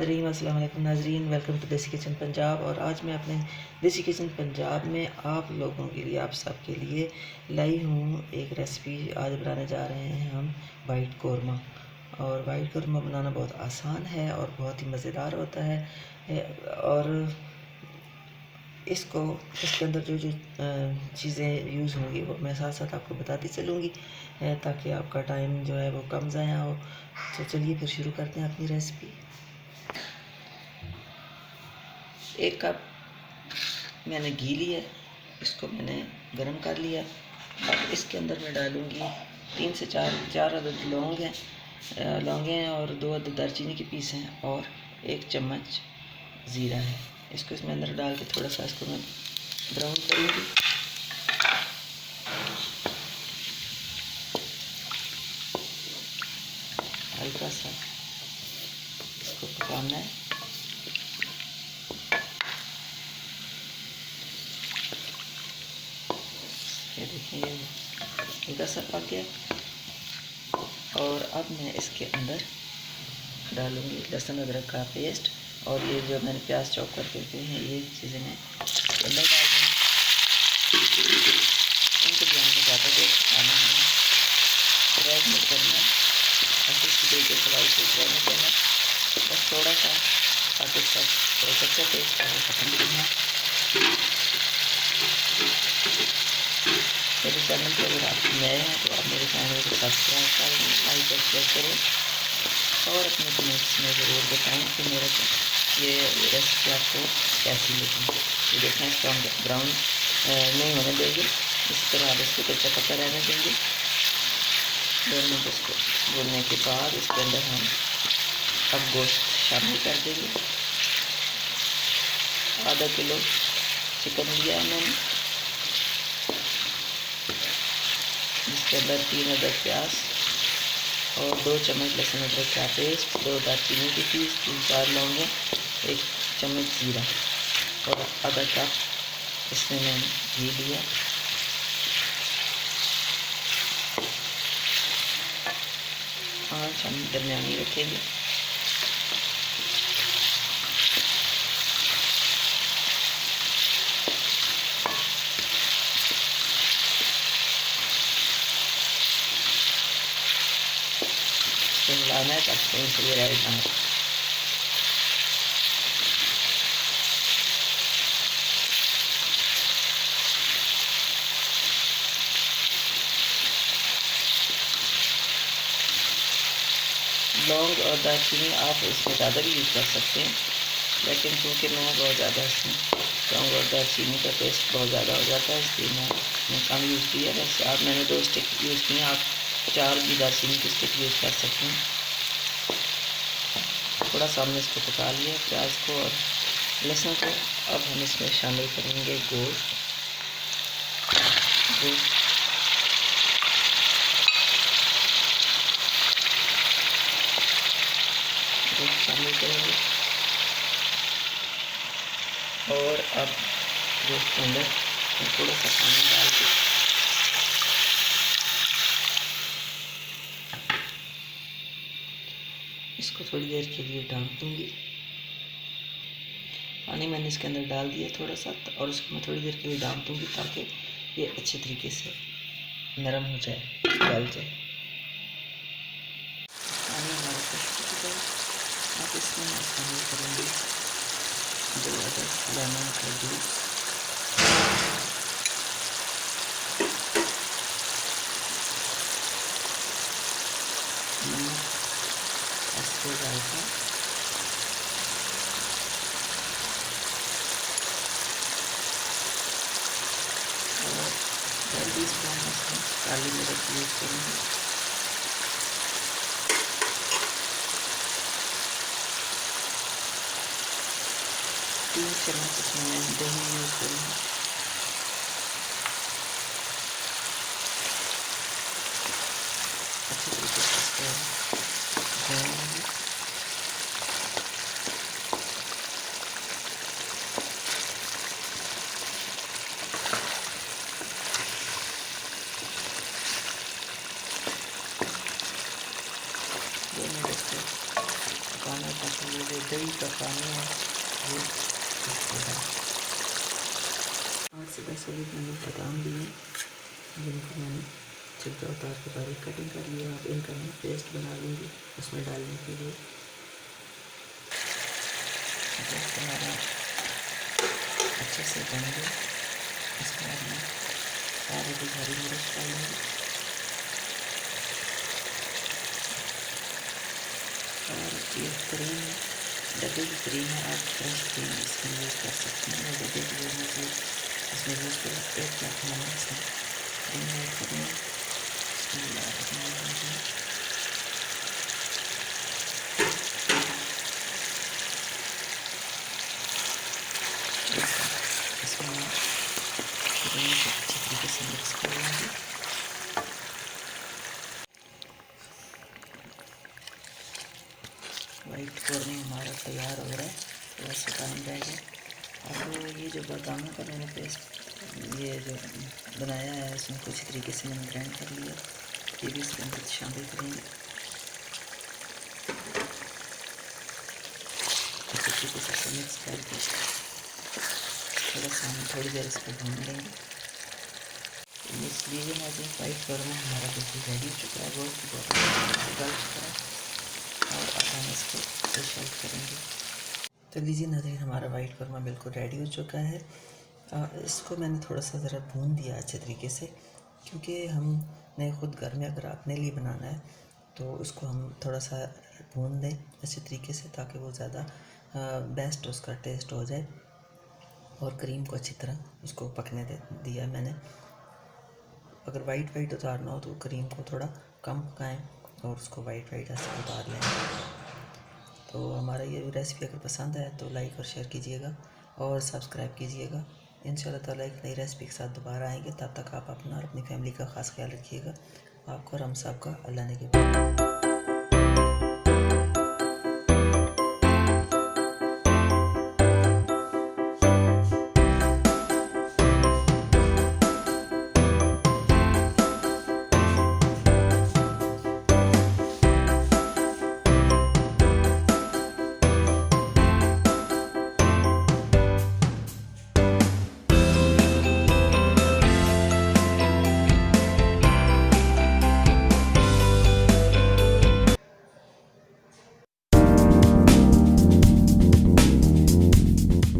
रहीम। अस्सलाम वालेकुम नाजरीन, वेलकम टू देसी किचन पंजाब। और आज मैं अपने देसी किचन पंजाब में आप लोगों के लिए, आप सब के लिए लाई हूँ एक रेसिपी। आज बनाने जा रहे हैं हम वाइट कौरमा। और वाइट कौरमा बनाना बहुत आसान है और बहुत ही मज़ेदार होता है। और इसके अंदर जो जो चीज़ें यूज़ होंगी वो मैं साथ साथ आपको बताती चलूँगी, ताकि आपका टाइम जो है वो कम ज़ाया हो। तो चलिए फिर शुरू करते हैं अपनी रेसिपी। 1 कप मैंने घी लिया, इसको मैंने गरम कर लिया। अब इसके अंदर मैं डालूँगी 3 से 4 अदद लौंगे हैं और 2 अदद दालचीनी के पीस हैं और 1 चम्मच ज़ीरा है। इसको इसमें अंदर डाल के थोड़ा सा इसको मैं ब्राउन करूँगी। हल्का सा इसको पकाना है। ये देखिए, ये हल्का सा पक गया। और अब मैं इसके अंदर डालूँगी लहसुन अदरक का पेस्ट, और ये जो मैंने प्याज चॉप करके रखे हैं ये चीज़ें मैं इसके अंदर डाल दूँगी। इनको भी हमने ज़्यादा देर पकाना है, फ्राई नहीं करना है, बस इसकी तरीके से फ्राई नहीं करना, बस थोड़ा सा ताकि इसका कच्चा टेस्ट ख़त्म करना। मेरे चैनल पर अगर आप नए हैं तो आप मेरे चैनल को सब्सक्राइब करें, लाइक और शेयर करें और अपने कमेंट्स में ज़रूर बताएं कि मेरा ये रेसिपी आपको कैसी लगी। ये देखें, इसको हम ब्राउन नहीं होने देंगे, इस तरह आप इसको कच्चा पक्का रहने देंगे। 2 मिनट इसको भूनने के बाद इसके अंदर हम अब गोश्त शामिल कर देंगे। आधा किलो चिकन लिया है मैंने, जिसके अंदर 3 अदद प्याज और 2 चम्मच लहसुन अदरक का पेस्ट, 2 दालचीनी के पीस, 3-4 लौंगे, 1 चम्मच ज़ीरा और आधा कप इसमें मैंने घी लिया। आँच हम दरमियानी रखेंगे। मिलाना है ताकि कहीं से ये रह ना। लौंग और दालचीनी आप इसमें ज़्यादा भी यूज़ कर सकते हैं, लेकिन क्योंकि मैं बहुत ज़्यादा इसमें लौंग और दालचीनी का टेस्ट बहुत ज़्यादा हो जाता है, इसलिए मैंने कम यूज़ किया। वैसे आप मैंने 2 स्टिक यूज़ किए, आप 4 भी दालचीनी की स्टिक यूज़ कर सकते हैं। थोड़ा सा हमने इसको पका लिया प्याज को और लहसुन को। अब हम इसमें शामिल करेंगे गोश्त शामिल करेंगे। और अब गोश्त के अंदर थोड़ा सा पानी डाल के इसको थोड़ी देर के लिए ढक दूँगी। पानी मैंने इसके अंदर डाल दिया थोड़ा सा, और इसको मैं थोड़ी देर के लिए ढक दूँगी ताकि ये अच्छे तरीके से नरम हो जाए, गल जाए। पानी हमारा खुश्क हो चुका है। अब इसमें हम शामिल करेंगे 2 अदद लेमन का जूस, जायका, और 20 ग्राम इसमें काली मिर्च यूज़ करेंगे। तीन चम्मच इसमें मैं दही यूज़ करूँगी। अच्छे तरीके से इसको भूनेंगे। पकाना ताकि ये जो दही का पानी है वो इसको डाल। 8 से 10 अभी मैंने बादाम लिए जिनको मैंने छिलका उतार के बारीक कटिंग कर लिया। अब इनका मैं पेस्ट बना लूँगी उसमें डालने के लिए। जब हमारा अच्छे से बन गया इसके बाद मैं सारे की हरी मिर्च डालूँगी और ये क्रीम है, डब्बे की क्रीम है, आप फ्रेश क्रीम इसमें यूज़ कर सकते हैं। मैं डब्बे की वजह से इसमें यूज़ कर 1 कप मैंने इसमें क्रीम ऐड करनी है। इसमें क्रीम को अच्छी तरीके से मिक्स कर लूँगी। वाइट कॉर्न हमारा तैयार हो रहा है, थोड़ा सा टाइम रह गया। अब ये जो बादामों का मैंने पेस्ट ये जो बनाया है इसमें कुछ तरीके से मैंने ग्राइंड कर लिया, ये भी इसके अंदर शामिल करेंगे। अच्छे तरीके से मिक्स करके थोड़ा सा हम थोड़ी देर इसको भून लेंगे। इस लीजिए नाज़रीन, वाइट कॉर्न हमारा बिल्कुल रेडी हो चुका है, बहुत गल चुका है और अब हम इसको डिश आउट करेंगे। तो लीजिए नाज़रीन, हमारा वाइट कॉर्मा बिल्कुल रेडी हो चुका है। इसको मैंने थोड़ा सा ज़रा भून दिया अच्छे तरीके से, क्योंकि हमने ख़ुद घर में अगर अपने लिए बनाना है तो इसको हम थोड़ा सा भून दें अच्छे तरीके से, ताकि वो ज़्यादा बेस्ट उसका टेस्ट हो जाए। और क्रीम को अच्छी तरह उसको पकने दिया मैंने। अगर वाइट उतारना हो तो क्रीम को थोड़ा कम पकाएं और उसको वाइट ऐसे उतार लें। तो हमारा ये रेसिपी अगर पसंद आए तो लाइक और शेयर कीजिएगा और सब्सक्राइब कीजिएगा। इंशाल्लाह ताला एक नई रेसिपी के साथ दोबारा आएंगे। तब तक आप अपना और अपनी फैमिली का ख़ास ख्याल रखिएगा। आपको और हम सब का अल्लाह ने के